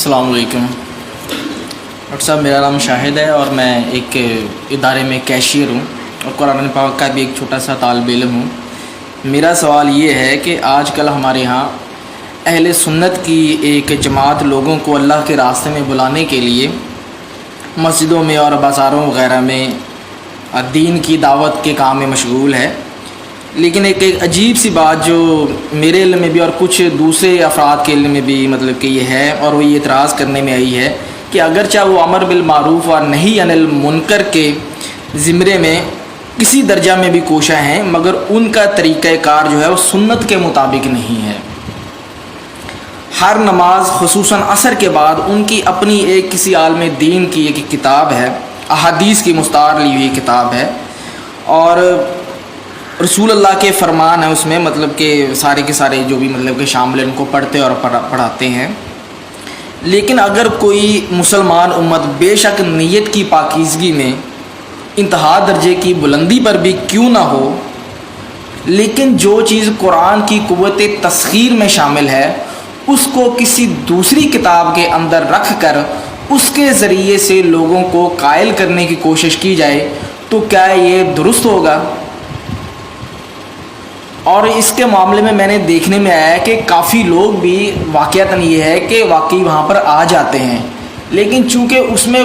السلام علیکم ڈاکٹر صاحب، میرا نام شاہد ہے اور میں ایک ادارے میں کیشیئر ہوں اور قرآن پاک کا بھی ایک چھوٹا سا طالب علم ہوں۔ میرا سوال یہ ہے کہ آج کل ہمارے ہاں اہل سنت کی ایک جماعت لوگوں کو اللہ کے راستے میں بلانے کے لیے مسجدوں میں اور بازاروں وغیرہ میں دین کی دعوت کے کام میں مشغول ہے، لیکن ایک عجیب سی بات جو میرے علم میں بھی اور کچھ دوسرے افراد کے علم میں بھی مطلب کہ یہ ہے، اور وہ یہ اعتراض کرنے میں آئی ہے کہ اگرچہ وہ امر بالمعروف اور نہی عن المنکر کے زمرے میں کسی درجہ میں بھی کوشاں ہیں، مگر ان کا طریقہ کار جو ہے وہ سنت کے مطابق نہیں ہے۔ ہر نماز خصوصاً عصر کے بعد ان کی اپنی ایک کسی عالم دین کی ایک کتاب ہے، احادیث کی مستعار لی ہوئی کتاب ہے، اور رسول اللہ کے فرمان ہیں اس میں، مطلب کہ سارے کے سارے جو بھی مطلب کہ شامل ان کو پڑھتے اور پڑھاتے ہیں۔ لیکن اگر کوئی مسلمان امت بے شک نیت کی پاکیزگی میں انتہا درجے کی بلندی پر بھی کیوں نہ ہو، لیکن جو چیز قرآن کی قوت تسخیر میں شامل ہے اس کو کسی دوسری کتاب کے اندر رکھ کر اس کے ذریعے سے لوگوں کو قائل کرنے کی کوشش کی جائے، تو کیا یہ درست ہوگا؟ اور اس کے معاملے میں نے دیکھنے میں آیا ہے کہ کافی لوگ بھی واقعتاً یہ ہے کہ واقعی وہاں پر آ جاتے ہیں، لیکن چونکہ اس میں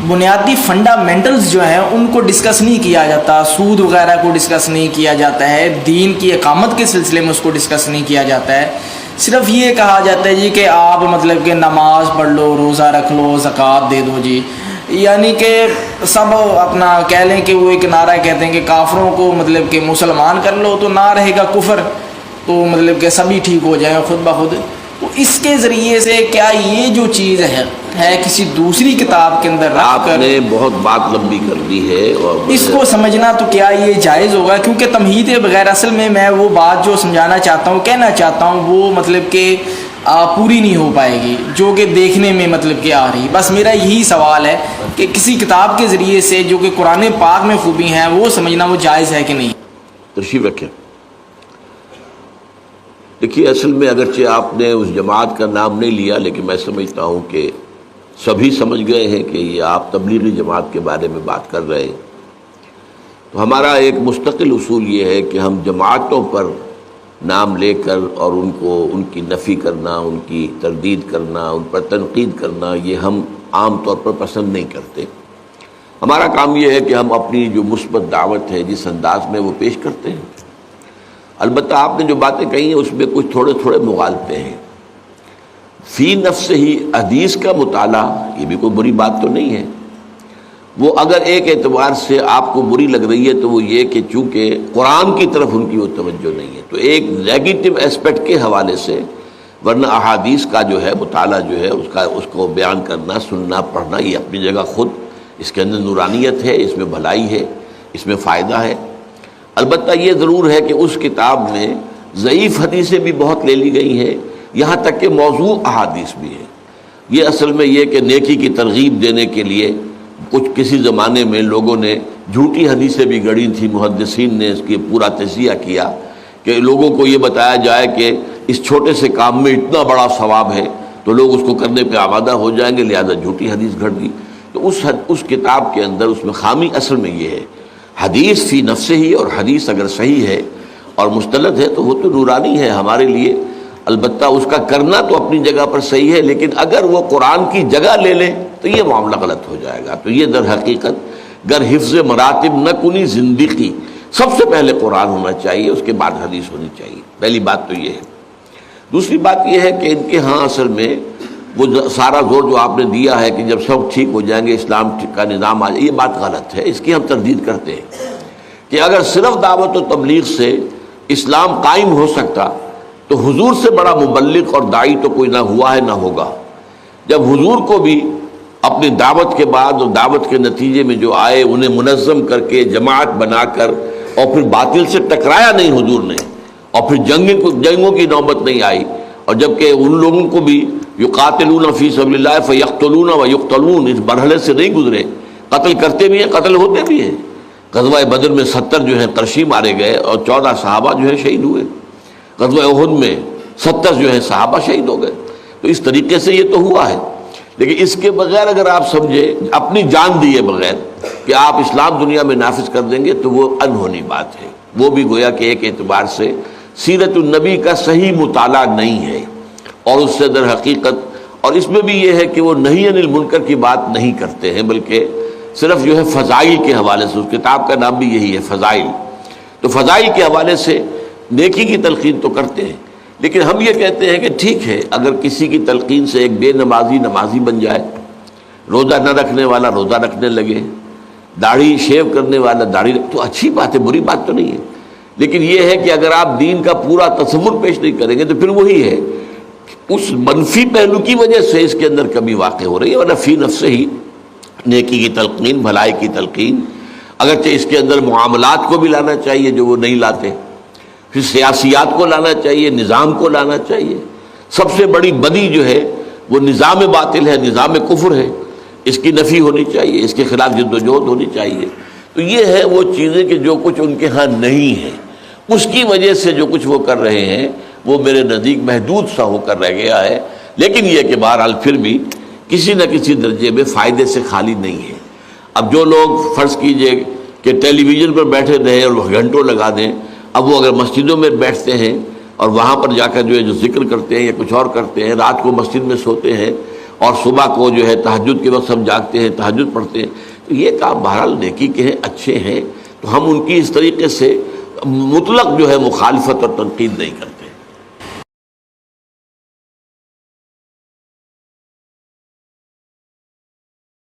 بنیادی فنڈامنٹلز جو ہیں ان کو ڈسکس نہیں کیا جاتا، سود وغیرہ کو ڈسکس نہیں کیا جاتا ہے، دین کی اقامت کے سلسلے میں اس کو ڈسکس نہیں کیا جاتا ہے، صرف یہ کہا جاتا ہے جی کہ آپ مطلب کہ نماز پڑھ لو، روزہ رکھ لو، زکوٰۃ دے دو جی، یعنی کہ سب اپنا کہہ لیں کہ وہ ایک نعرہ کہتے ہیں کہ کافروں کو مطلب کہ مسلمان کر لو تو نہ رہے گا کفر، تو مطلب کہ سبھی ٹھیک ہو جائیں خود بخود۔ تو اس کے ذریعے سے کیا یہ جو چیز ہے کسی دوسری کتاب کے اندر رکھ کر، آپ نے بہت بات لمبی کر دی ہے اور اس کو سمجھنا تو کیا یہ جائز ہوگا؟ کیونکہ تمہید بغیر اصل میں وہ بات جو سمجھانا چاہتا ہوں، کہنا چاہتا ہوں، وہ مطلب کہ پوری نہیں ہو پائے گی جو کہ دیکھنے میں مطلب کہ آ رہی۔ بس میرا یہی سوال ہے کہ کسی کتاب کے ذریعے سے جو کہ قرآن پاک میں خوبی ہیں وہ سمجھنا وہ جائز ہے کہ نہیں؟ تشریف رکھیں۔ دیکھیے، اصل میں اگرچہ آپ نے اس جماعت کا نام نہیں لیا، لیکن میں سمجھتا ہوں کہ سبھی سمجھ گئے ہیں کہ یہ آپ تبلیغی جماعت کے بارے میں بات کر رہے ہیں۔ تو ہمارا ایک مستقل اصول یہ ہے کہ ہم جماعتوں پر نام لے کر اور ان کی نفی کرنا، ان کی تردید کرنا، ان پر تنقید کرنا، یہ ہم عام طور پر پسند نہیں کرتے۔ ہمارا کام یہ ہے کہ ہم اپنی جو مثبت دعوت ہے جس انداز میں وہ پیش کرتے ہیں۔ البتہ آپ نے جو باتیں کہی ہیں اس میں کچھ تھوڑے مغالطے ہیں۔ فی نفس ہی حدیث کا مطالعہ یہ بھی کوئی بری بات تو نہیں ہے، وہ اگر ایک اعتبار سے آپ کو بری لگ رہی ہے تو وہ یہ کہ چونکہ قرآن کی طرف ان کی وہ توجہ نہیں ہے، تو ایک نیگیٹو اسپیکٹ کے حوالے سے، ورنہ احادیث کا جو ہے مطالعہ جو ہے اس کو بیان کرنا، سننا، پڑھنا، یہ اپنی جگہ خود اس کے اندر نورانیت ہے، اس میں بھلائی ہے، اس میں فائدہ ہے۔ البتہ یہ ضرور ہے کہ اس کتاب میں ضعیف حدیثیں بھی بہت لے لی گئی ہیں، یہاں تک کہ موضوع احادیث بھی ہے۔ یہ اصل میں یہ کہ نیکی کی ترغیب دینے کے لیے کسی زمانے میں لوگوں نے جھوٹی حدیثیں بھی گڑھی تھیں، محدثین نے اس کی پورا تجزیہ کیا کہ لوگوں کو یہ بتایا جائے کہ اس چھوٹے سے کام میں اتنا بڑا ثواب ہے تو لوگ اس کو کرنے پہ آمادہ ہو جائیں گے، لہذا جھوٹی حدیث گھڑ دی۔ تو اس کتاب کے اندر اس میں خامی اصل میں یہ ہے، حدیث فی نفس ہی، اور حدیث اگر صحیح ہے اور مستند ہے تو وہ تو نورانی ہے ہمارے لیے۔ البتہ اس کا کرنا تو اپنی جگہ پر صحیح ہے، لیکن اگر وہ قرآن کی جگہ لے لیں تو یہ معاملہ غلط ہو جائے گا۔ تو یہ در حقیقت گر حفظ مراتب نہ کنی زندگی، سب سے پہلے قرآن ہونا چاہیے، اس کے بعد حدیث ہونی چاہیے۔ پہلی بات تو یہ ہے۔ دوسری بات یہ ہے کہ ان کے ہاں اصل میں وہ سارا زور جو آپ نے دیا ہے کہ جب سب ٹھیک ہو جائیں گے اسلام کا نظام آ جائے، یہ بات غلط ہے، اس کی ہم تردید کرتے ہیں کہ اگر صرف دعوت و تبلیغ سے اسلام قائم ہو سکتا تو حضور سے بڑا مبلغ اور داعی تو کوئی نہ ہوا ہے نہ ہوگا۔ جب حضور کو بھی اپنی دعوت کے بعد اور دعوت کے نتیجے میں جو آئے انہیں منظم کر کے جماعت بنا کر اور پھر باطل سے ٹکرایا نہیں حضور نے، اور پھر جنگوں کی نوبت نہیں آئی، اور جبکہ ان لوگوں کو بھی یقاتلون فی سبیل اللہ فیقتلون ویقتلون اس مرحلے سے نہیں گزرے، قتل کرتے بھی ہیں، قتل ہوتے بھی ہیں۔ غزوہ بدر میں 70 جو ہیں قرشی مارے گئے اور 14 صحابہ جو ہیں شہید ہوئے۔ غزوہ احد میں 70 جو ہیں صحابہ شہید ہو گئے۔ تو تو اس طریقے سے یہ تو ہوا ہے، لیکن اس کے بغیر اگر آپ سمجھیں اپنی جان دیے بغیر کہ آپ اسلام دنیا میں نافذ کر دیں گے تو وہ انہونی بات ہے، وہ بھی گویا کہ ایک اعتبار سے سیرت النبی کا صحیح مطالعہ نہیں ہے، اور اس سے در حقیقت اور اس میں بھی یہ ہے کہ وہ نہی عن المنکر کی بات نہیں کرتے ہیں، بلکہ صرف جو ہے فضائل کے حوالے سے، اس کتاب کا نام بھی یہی ہے فضائل، تو فضائل کے حوالے سے نیکی کی تلقین تو کرتے ہیں، لیکن ہم یہ کہتے ہیں کہ ٹھیک ہے اگر کسی کی تلقین سے ایک بے نمازی نمازی بن جائے، روزہ نہ رکھنے والا روزہ رکھنے لگے، داڑھی شیو کرنے والا داڑھی تو اچھی بات ہے، بری بات تو نہیں ہے، لیکن یہ ہے کہ اگر آپ دین کا پورا تصور پیش نہیں کریں گے تو پھر وہی ہے اس منفی پہلو کی وجہ سے اس کے اندر کمی واقع ہو رہی ہے، ورنہ فی نفس ہی نیکی کی تلقین، بھلائی کی تلقین، اگرچہ اس کے اندر معاملات کو بھی لانا چاہیے جو وہ نہیں لاتے، پھر سیاسیات کو لانا چاہیے، نظام کو لانا چاہیے، سب سے بڑی بدی جو ہے وہ نظام باطل ہے، نظام کفر ہے، اس کی نفی ہونی چاہیے، اس کے خلاف جد و جہد ہونی چاہیے، تو یہ ہے وہ چیزیں کہ جو کچھ ان کے ہاں نہیں ہے، اس کی وجہ سے جو کچھ وہ کر رہے ہیں وہ میرے نزدیک محدود سا ہو کر رہ گیا ہے، لیکن یہ کہ بہرحال پھر بھی کسی نہ کسی درجے میں فائدے سے خالی نہیں ہے۔ اب جو لوگ فرض کیجئے کہ ٹیلی ویژن پر بیٹھے رہے اور گھنٹوں لگا دیں، اب وہ اگر مسجدوں میں بیٹھتے ہیں اور وہاں پر جا کر جو ہے جو ذکر کرتے ہیں یا کچھ اور کرتے ہیں، رات کو مسجد میں سوتے ہیں اور صبح کو جو ہے تہجد کے وقت سب جاگتے ہیں، تہجد پڑھتے ہیں، تو یہ کام بہرحال نیکی کے ہیں، اچھے ہیں، تو ہم ان کی اس طریقے سے مطلق جو ہے مخالفت اور تنقید نہیں کرتے۔